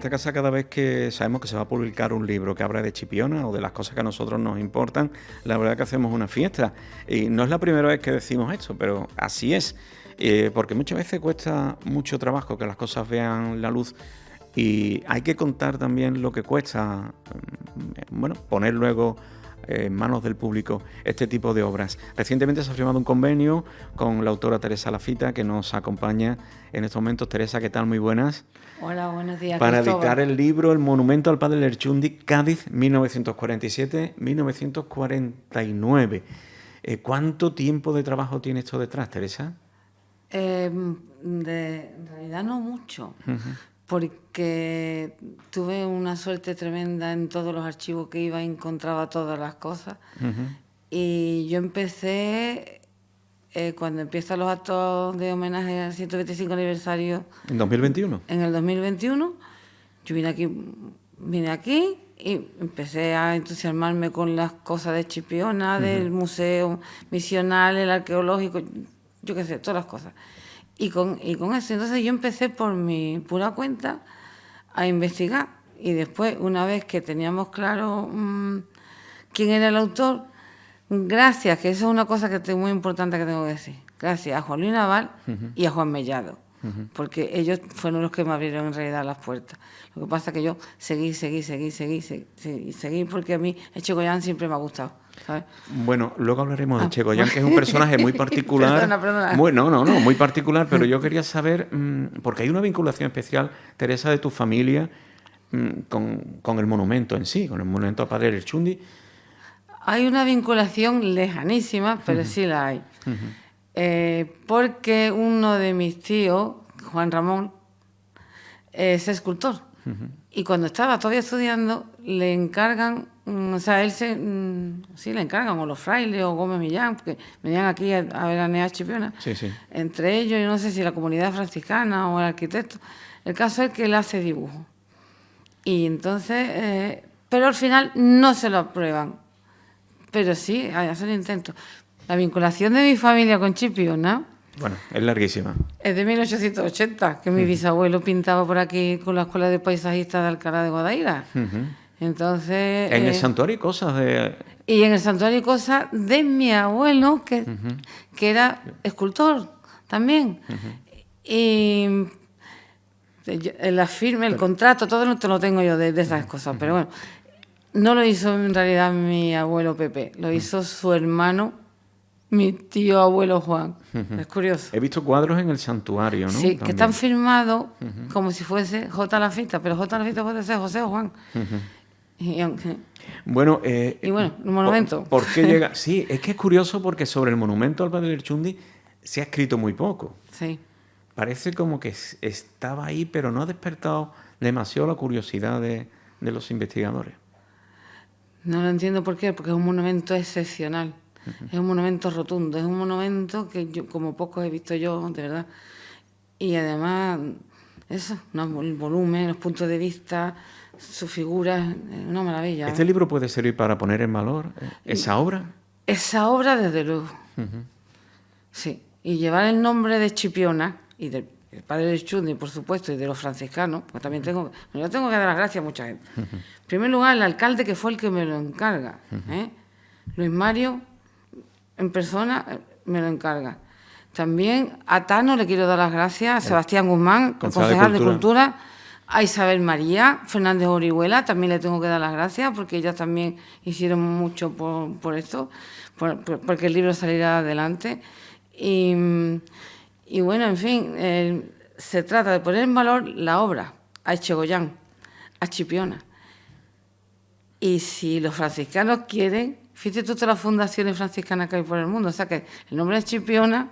esta casa, cada vez que sabemos que se va a publicar un libro que habla de Chipiona o de las cosas que a nosotros nos importan, la verdad que hacemos una fiesta. Y no es la primera vez que decimos esto, pero así es. Porque muchas veces cuesta mucho trabajo que las cosas vean la luz y hay que contar también lo que cuesta, bueno, poner luego en manos del público este tipo de obras. Recientemente se ha firmado un convenio con la autora Teresa Lafita, que nos acompaña en estos momentos. Teresa, ¿qué tal? Muy buenas. Hola, buenos días, Para Cristóbal. editar el libro El monumento al padre Lerchundi, Cádiz, 1947-1949. ¿Cuánto tiempo de trabajo tiene esto detrás, Teresa? En realidad no mucho, porque tuve una suerte tremenda en todos los archivos que iba, encontraba todas las cosas. Y yo empecé, cuando empiezan los actos de homenaje al 125 aniversario. ¿En 2021? En el 2021, yo vine aquí y empecé a entusiasmarme con las cosas de Chipiona, del museo misional, el arqueológico, yo qué sé, todas las cosas. Y con eso, entonces yo empecé por mi pura cuenta a investigar. Y después, una vez que teníamos claro quién era el autor, gracias, que eso es una cosa que es muy importante que tengo que decir, gracias a Juan Luis Naval y a Juan Mellado, porque ellos fueron los que me abrieron en realidad las puertas. Lo que pasa es que yo seguí, porque a mí Echegoyen siempre me ha gustado, ¿sabes? Bueno, luego hablaremos de Echegoyen, que es un personaje muy particular. Perdona. Bueno, no, muy particular, pero yo quería saber, porque hay una vinculación especial, Teresa, de tu familia con el monumento en sí, con el monumento a Padre Lerchundi. Hay una vinculación lejanísima, pero sí la hay. Porque uno de mis tíos, Juan Ramón, es escultor. Y cuando estaba todavía estudiando, le encargan, o sea, sí, le encargan, o los frailes, o Gómez Millán, porque venían aquí a veranear Chipiona. Sí, sí. Entre ellos, yo no sé si la comunidad franciscana o el arquitecto. El caso es que él hace dibujo. Y entonces, pero al final no se lo aprueban. Pero sí, hacen intentos. La vinculación de mi familia con Chipiona, Bueno, es larguísima. es de 1880, que mi bisabuelo pintaba por aquí con la escuela de paisajistas de Alcalá de Guadaira. Entonces... En el santuario hay cosas de... Y en el santuario hay cosas de mi abuelo, que era escultor también. Y la firma, el contrato, todo esto lo tengo yo de esas cosas. Pero bueno, no lo hizo en realidad mi abuelo Pepe, lo hizo su hermano, mi tío abuelo Juan. Es curioso. He visto cuadros en el santuario, ¿no? Sí, También. que están firmados como si fuese J. Lafita, pero J. Lafita puede ser José o Juan. Bueno, y bueno, el monumento. ¿Por qué llega? Sí, es que es curioso porque sobre el monumento al padre Lerchundi se ha escrito muy poco. Sí. Parece como que estaba ahí, pero no ha despertado demasiado la curiosidad de los investigadores. No lo entiendo por qué, porque es un monumento excepcional. Es un monumento rotundo, es un monumento que yo, como pocos he visto yo, de verdad. Y además, eso, ¿no? El volumen, los puntos de vista, su figura, es una maravilla. ¿Este libro puede servir para poner en valor esa obra? Esa obra, desde luego. Sí, y llevar el nombre de Chipiona y del padre Lerchundi, por supuesto, y de los franciscanos, pues también yo tengo que dar las gracias a mucha gente. En primer lugar, el alcalde, que fue el que me lo encarga, Luis Mario, en persona, me lo encarga. También a Tano le quiero dar las gracias, a Sebastián Guzmán, concejal de Cultura, a Isabel María Fernández Orihuela, también le tengo que dar las gracias, porque ellas también hicieron mucho por esto, porque el libro saliera adelante. Y bueno, en fin, se trata de poner en valor la obra a Echegoyen, a Chipiona. Y si los franciscanos quieren, fíjate tú todas las fundaciones franciscanas que hay por el mundo, o sea que el nombre de Chipiona,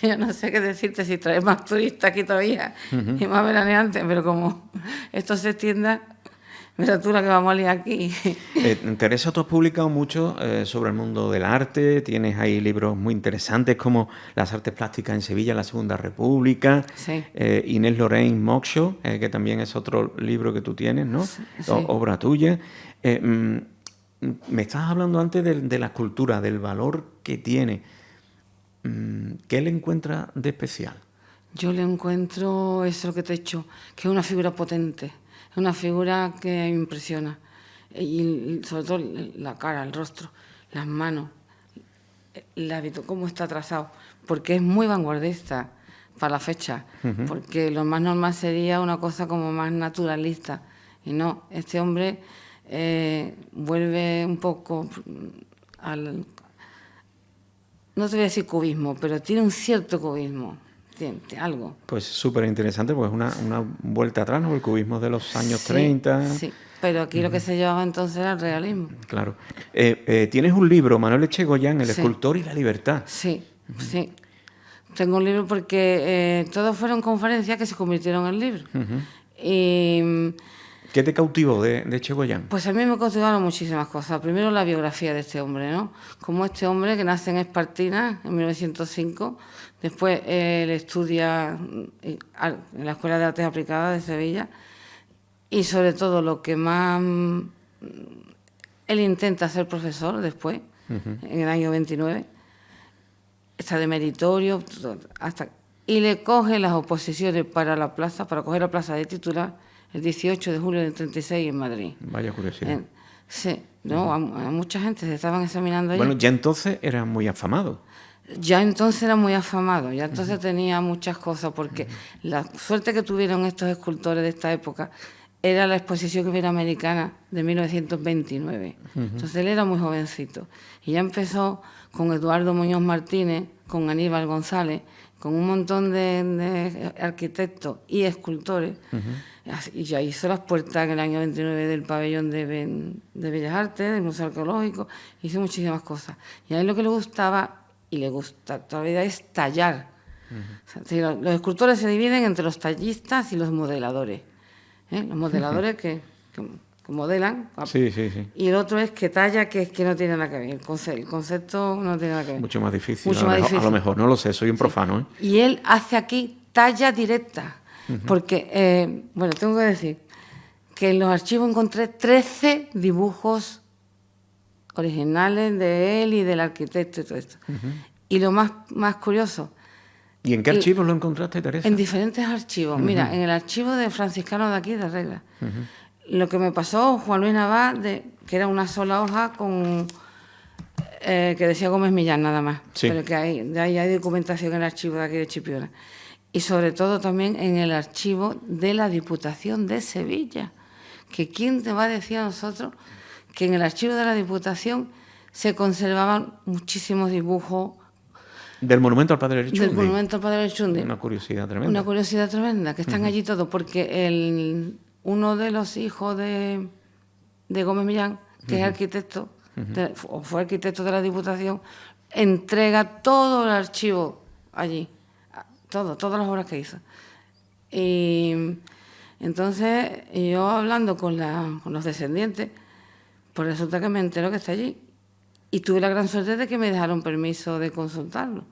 yo no sé qué decirte, si traes más turistas aquí todavía y más veraneantes, pero como esto se extienda, mira tú la que vamos a liar aquí. Teresa, tú has publicado mucho sobre el mundo del arte, tienes ahí libros muy interesantes como Las artes plásticas en Sevilla, la Segunda República, Sí. Inés Lorraine Moxo, que también es otro libro que tú tienes, ¿no? Sí. Obra tuya. Me estabas hablando antes de la escultura, del valor que tiene. ¿Qué le encuentra de especial? Yo le encuentro eso lo que te he dicho, que es una figura potente, es una figura que me impresiona. Y sobre todo la cara, el rostro, las manos, el hábito, cómo está trazado, porque es muy vanguardista para la fecha, porque lo más normal sería una cosa como más naturalista. Y no, este hombre vuelve un poco al... No te voy a decir cubismo, pero tiene un cierto cubismo, tiene algo. Pues súper interesante, pues una vuelta atrás, ¿no? El cubismo de los años Sí, 30. sí, pero aquí lo que se llevaba entonces era el realismo. Claro. Tienes un libro, Manuel Echegoyen, El escultor y la libertad. Sí, sí. Tengo un libro porque todos fueron conferencias que se convirtieron en libros. Y ¿Qué te cautivó de Echegoyen? pues a mí me cautivaron muchísimas cosas. Primero la biografía de este hombre, ¿no? Como este hombre que nace en Espartinas en 1905, después él estudia en la Escuela de Artes Aplicadas de Sevilla y sobre todo lo que más... él intenta ser profesor después, en el año 29, está de meritorio, y le coge las oposiciones para la plaza, para coger la plaza de titular, el 18 de julio del 36 en Madrid. Vaya curiosidad. Sí, ¿no? A mucha gente se estaban examinando allí. Bueno, ya entonces era muy afamado. Ya entonces era muy afamado, ya entonces tenía muchas cosas, porque la suerte que tuvieron estos escultores de esta época era la exposición iberoamericana de 1929. Entonces él era muy jovencito. Y ya empezó con Eduardo Muñoz Martínez, con Aníbal González, con un montón de arquitectos y escultores. Y ya hizo las puertas en el año 29 del pabellón de Bellas Artes, del Museo Arqueológico, hizo muchísimas cosas. Y a él lo que le gustaba, y le gusta todavía, es tallar. O sea, los escultores se dividen entre los tallistas y los modeladores. Los modeladores que modelan, sí, sí, sí. Y el otro es que talla, que no tiene nada que ver. El concepto no tiene nada que ver. Mucho más difícil. Mucho más difícil. A lo mejor, no lo sé, soy un profano. ¿eh? Y él hace aquí talla directa. Porque, bueno, tengo que decir que en los archivos encontré 13 dibujos originales de él y del arquitecto y todo esto. Y lo más curioso... ¿Y en qué archivos lo encontraste, Teresa? En diferentes archivos. Mira, en el archivo de franciscano de aquí, de Regla. Lo que me pasó, Juan Luis Navas, que era una sola hoja con que decía Gómez Millán nada más. Sí. Pero que de ahí hay documentación en el archivo de aquí de Chipiona. Y sobre todo también en el archivo de la Diputación de Sevilla. Que quién te va a decir a nosotros que en el archivo de la Diputación se conservaban muchísimos dibujos. Del monumento al Padre Elchundi. Del monumento al Padre Elchundi. Una curiosidad tremenda. Una curiosidad tremenda, que están allí todos, porque uno de los hijos de Gómez Millán, que es arquitecto, o fue arquitecto de la Diputación, entrega todo el archivo allí, todas las obras que hizo. Y entonces, yo hablando con los descendientes, pues resulta que me entero que está allí. Y tuve la gran suerte de que me dejaron permiso de consultarlo.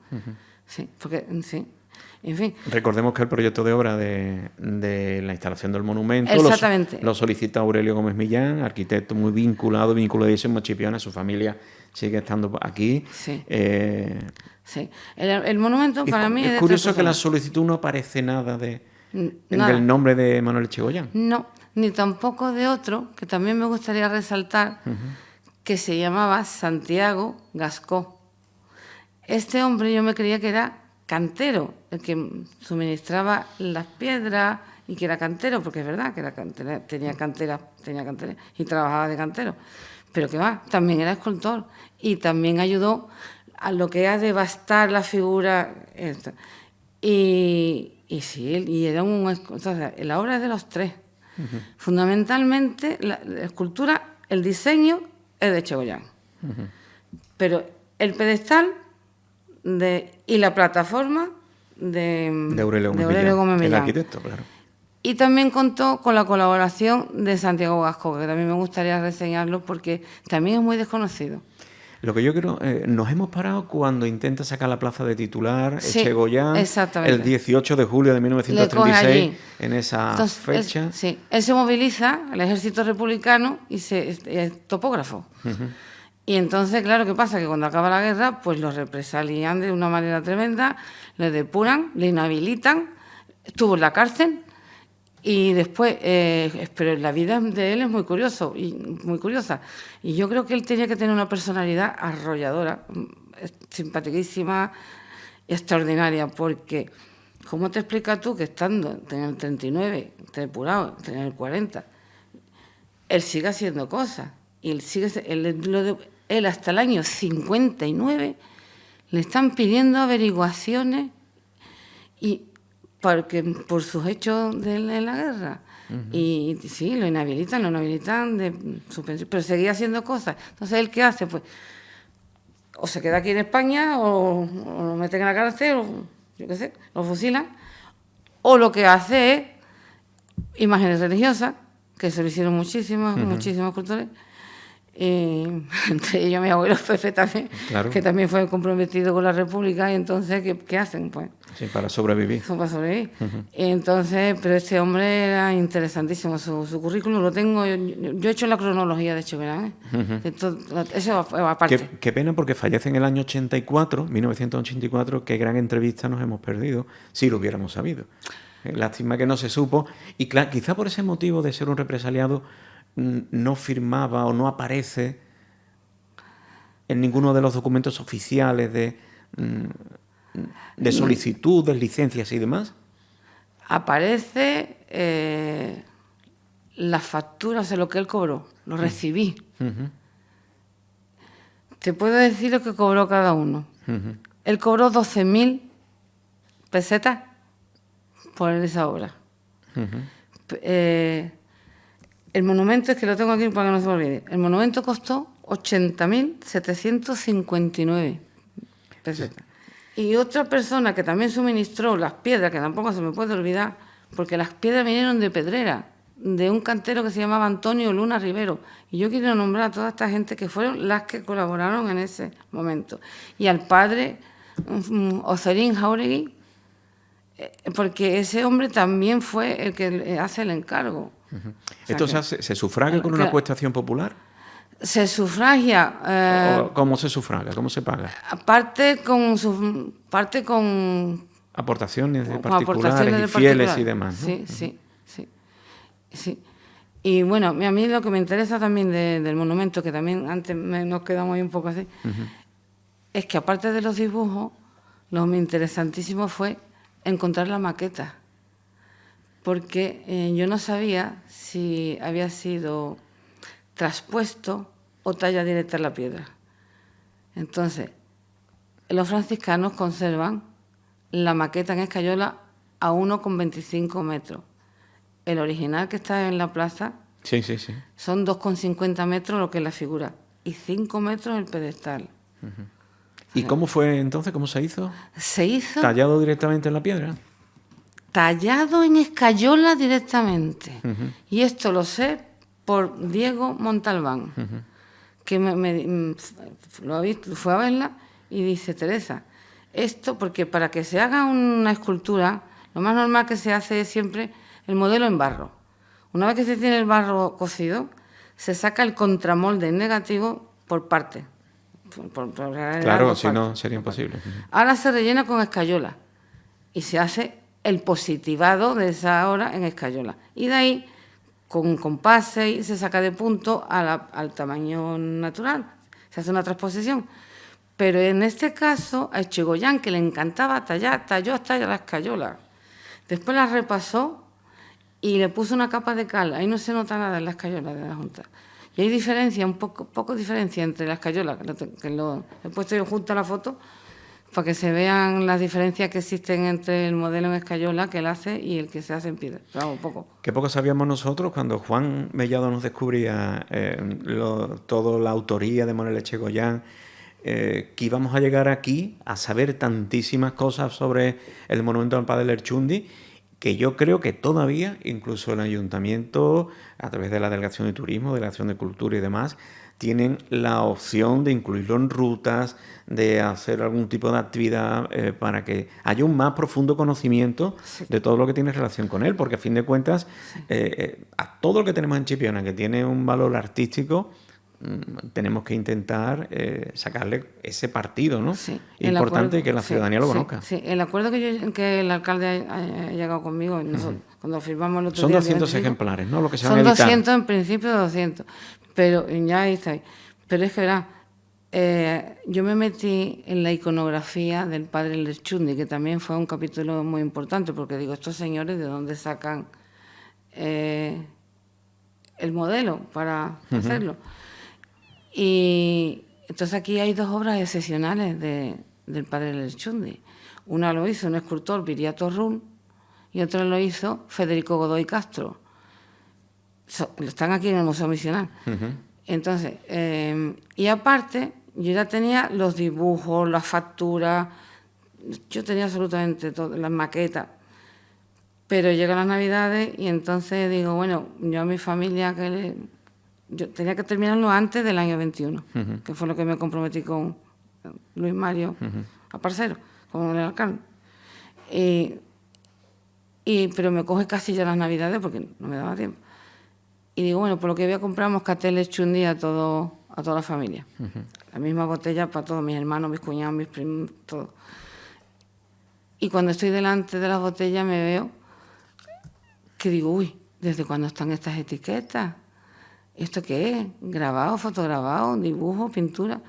Sí, porque, sí, en fin. Recordemos que el proyecto de obra de la instalación del monumento lo solicita Aurelio Gómez Millán, arquitecto muy vinculadísimo a Chipiona, su familia sigue estando aquí. Sí. Sí. El monumento para mí es curioso que en la solicitud no aparece nada del nombre de Manuel Echegoyen. No, ni tampoco de otro, que también me gustaría resaltar, que se llamaba Santiago Gascó. Este hombre yo me creía que era cantero, el que suministraba las piedras y que era cantero, porque es verdad que era cantera, tenía cantera y trabajaba de cantero. Pero que va, también era escultor y también ayudó a lo que era devastar la figura esta. Y sí, y era entonces, la obra es de los tres. Fundamentalmente la escultura, el diseño es de Echegoyen. Pero el pedestal y la plataforma de Aurelio Gómez Millán. El arquitecto, claro. Y también contó con la colaboración de Santiago Gascó, que también me gustaría reseñarlo porque también es muy desconocido. Lo que yo creo, nos hemos parado cuando intenta sacar la plaza de titular, Echegoyen, el 18 de julio de 1936, en esa fecha. Él se moviliza al ejército republicano y es topógrafo. Y entonces, claro, ¿qué pasa? Que cuando acaba la guerra, pues los represalian de una manera tremenda, le depuran, le inhabilitan, estuvo en la cárcel y después, pero la vida de él es muy curiosa. Y yo creo que él tenía que tener una personalidad arrolladora, simpaticísima y extraordinaria, porque ¿cómo te explicas tú que estando en el 39, depurado, en el 40, él sigue haciendo cosas? Y él hasta el año 59 le están pidiendo averiguaciones y por sus hechos en la guerra. Y sí, lo inhabilitan de suspensión, pero seguía haciendo cosas. Entonces, ¿él qué hace? Pues o se queda aquí en España o lo meten en la cárcel o yo qué sé, lo fusilan. O lo que hace es imágenes religiosas, que se lo hicieron muchísimos cultores. Entre ellos mi abuelo Pepe también, claro, que también fue comprometido con la República, y entonces, ¿qué hacen? Pues sí, para sobrevivir. para sobrevivir. Entonces, pero este hombre era interesantísimo, su currículum lo tengo, yo he hecho la cronología de Echeverán, eso aparte. Qué pena, porque fallece en el año 84, 1984, qué gran entrevista nos hemos perdido, si lo hubiéramos sabido. Lástima que no se supo, y claro, quizá por ese motivo de ser un represaliado no firmaba o no aparece en ninguno de los documentos oficiales de solicitudes, licencias y demás. Aparece las facturas de lo que él cobró, lo recibí. Te puedo decir lo que cobró cada uno. Él cobró 12.000 pesetas por esa obra. El monumento, es que lo tengo aquí para que no se me olvide, el monumento costó 80.759 pesetas. Sí. Y otra persona que también suministró las piedras, que tampoco se me puede olvidar, porque las piedras vinieron de Pedrera, de un cantero que se llamaba Antonio Luna Rivero. Y yo quiero nombrar a toda esta gente que fueron las que colaboraron en ese momento. Y al padre Ocerín Jauregui, porque ese hombre también fue el que hace el encargo. ¿Esto se sufraga con una acuestación popular? Se sufragia. ¿Cómo se sufraga? ¿Cómo se paga? Parte con aportaciones de particulares y fieles y demás, ¿no? Sí. Y bueno, a mí lo que me interesa también del monumento, que también antes nos quedamos ahí un poco así, es que aparte de los dibujos, lo interesantísimo fue encontrar la maqueta. Porque yo no sabía si había sido traspuesto o talla directa en la piedra. Entonces, los franciscanos conservan la maqueta en escayola a 1,25 metros. El original que está en la plaza son 2,50 metros lo que es la figura y 5 metros el pedestal. ¿Y cómo fue entonces? ¿Cómo se hizo? Se hizo ¿tallado directamente en la piedra? Tallado en escayola directamente. Y esto lo sé por Diego Montalbán, que fue a verla y dice: Teresa, esto, porque para que se haga una escultura, lo más normal que se hace es siempre el modelo en barro. Una vez que se tiene el barro cocido, se saca el contramolde en negativo por parte. Claro, si no sería imposible. Ahora se rellena con escayola y se hace el positivado de esa obra en escayola. Y de ahí, con compases, se saca de punto al tamaño natural. Se hace una transposición. Pero en este caso, a Echegoyen, que le encantaba tallar, talló hasta la escayola. Después la repasó y le puso una capa de cal. Ahí no se nota nada en la escayola de la Junta. Y hay diferencia, poco diferencia entre la escayola, que lo he puesto yo junto a la foto, para que se vean las diferencias que existen entre el modelo en escayola que él hace y el que se hace en piedra. Pero poco. Qué poco sabíamos nosotros cuando Juan Mellado nos descubría toda la autoría de Manuel Echegoyen, que íbamos a llegar aquí a saber tantísimas cosas sobre el monumento al padre Lerchundi, que yo creo que todavía, incluso el ayuntamiento, a través de la Delegación de Turismo, Delegación de Cultura y demás, tienen la opción de incluirlo en rutas, de hacer algún tipo de actividad para que haya un más profundo conocimiento de todo lo que tiene relación con él, porque a fin de cuentas, a todo lo que tenemos en Chipiona, que tiene un valor artístico, tenemos que intentar sacarle ese partido, ¿no? Sí, importante que la ciudadanía lo conozca. Sí, el acuerdo que el alcalde ha llegado conmigo, cuando firmamos el otro Son día... 200 ejemplares, ¿no? Lo que se son van a editar. 200, en principio 200, pero ya ahí está. Pero es que, verá, yo me metí en la iconografía del padre Lerchundi, que también fue un capítulo muy importante, porque digo, estos señores, ¿de dónde sacan el modelo para hacerlo? Y entonces aquí hay 2 obras excepcionales del padre Lerchundi. Una lo hizo un escultor, Viriato Rull, y otra lo hizo Federico Godoy Castro. Están aquí en el Museo Misional. Entonces, y aparte, yo ya tenía los dibujos, las facturas, yo tenía absolutamente todo, las maquetas. Pero llegan las Navidades y entonces digo, bueno, yo a mi familia, yo tenía que terminarlo antes del año 21, que fue lo que me comprometí con Luis Mario Aparcero, con el alcalde. Pero me coge casi ya las Navidades porque no me daba tiempo. Y digo, bueno, por lo que voy a comprar Moscatel Lerchundi a toda la familia. La misma botella para todos, mis hermanos, mis cuñados, mis primos, todo. Y cuando estoy delante de las botellas me veo que digo, uy, ¿desde cuándo están estas etiquetas? ¿Esto qué es? ¿Grabado, fotograbado, dibujo, pintura?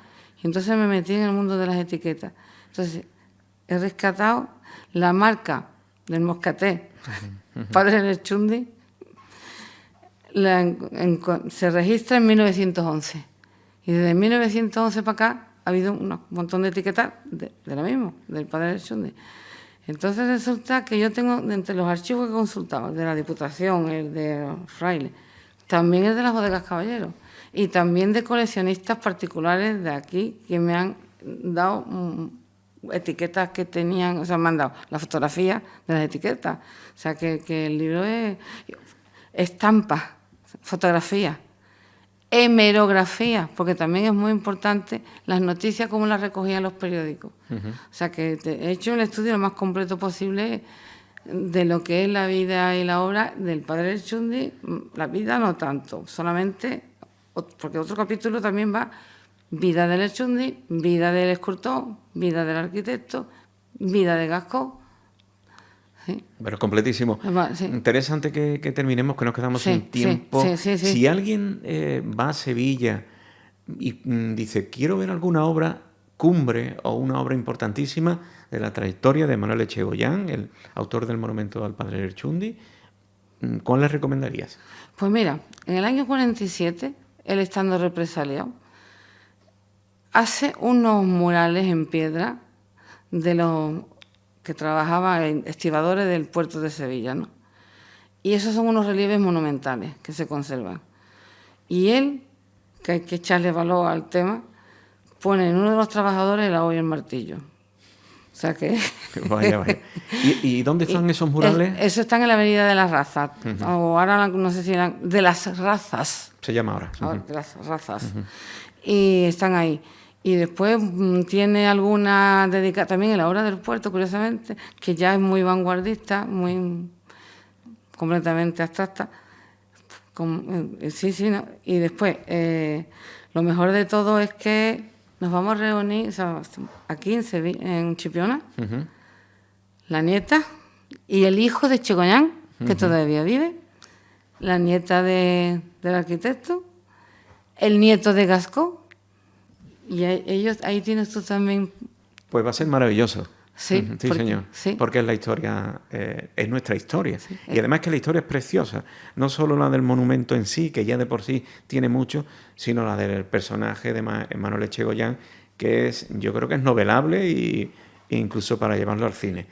Y entonces me metí en el mundo de las etiquetas. Entonces, he rescatado la marca del Moscatel, Padre Lerchundi, se registra en 1911. Y desde 1911 para acá ha habido un montón de etiquetas de la misma, del Padre Lerchundi. Entonces resulta que yo tengo, entre los archivos que he consultado, el de la Diputación, el de los frailes, también el de las bodegas Caballeros, y también de coleccionistas particulares de aquí que me han dado etiquetas que tenían, o sea, me han dado la fotografía de las etiquetas. O sea, que el libro es estampas, fotografía, hemerografía, porque también es muy importante las noticias como las recogían los periódicos. O sea, que he hecho el estudio lo más completo posible de lo que es la vida y la obra del padre Lerchundi. La vida no tanto, solamente, porque otro capítulo también va vida de Lerchundi, vida del escultor, vida del arquitecto, vida de Gascó. Sí. Pero completísimo. Sí. Interesante que terminemos, que nos quedamos sin tiempo. Sí. Si alguien va a Sevilla y dice, quiero ver alguna obra cumbre o una obra importantísima de la trayectoria de Manuel Echegoyen, el autor del monumento al padre Lerchundi, ¿cuál le recomendarías? Pues mira, en el año 47, él estando represaliado, hace unos murales en piedra de los que trabajaban en estibadores del puerto de Sevilla, ¿no? Y esos son unos relieves monumentales que se conservan. Y él, que hay que echarle valor al tema, pone en uno de los trabajadores el agua y el martillo. O sea que... Vaya. ¿Y dónde están esos murales? Eso están en la Avenida de las Razas, o ahora no sé si eran de las Razas. Se llama ahora. De las Razas. Y están ahí. Y después tiene alguna dedicada también en la obra del puerto, curiosamente, que ya es muy vanguardista, muy completamente abstracta. Sí, ¿no? Y después, lo mejor de todo es que nos vamos a reunir, o sea, aquí en Chipiona, la nieta y el hijo de Echegoyen, que todavía vive, la nieta del arquitecto, el nieto de Gascó. Y ellos, ahí tienes tú también... Pues va a ser maravilloso. Sí, señor. Sí. Porque es la historia, es nuestra historia. Sí, y además que la historia es preciosa. No solo la del monumento en sí, que ya de por sí tiene mucho, sino la del personaje de Manuel Echegoyen, que es, yo creo que es novelable e incluso para llevarlo al cine.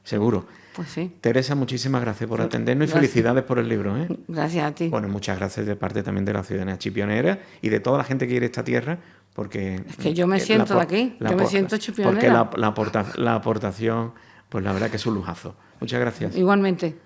Seguro. Pues sí. Teresa, muchísimas gracias por atendernos y felicidades por el libro. Gracias a ti. Bueno, muchas gracias de parte también de la ciudadanía chipionera y de toda la gente que quiere esta tierra, porque... Es que yo me siento de aquí, yo me siento chipionera. Porque la aportación, pues la verdad que es un lujazo. Muchas gracias. Igualmente.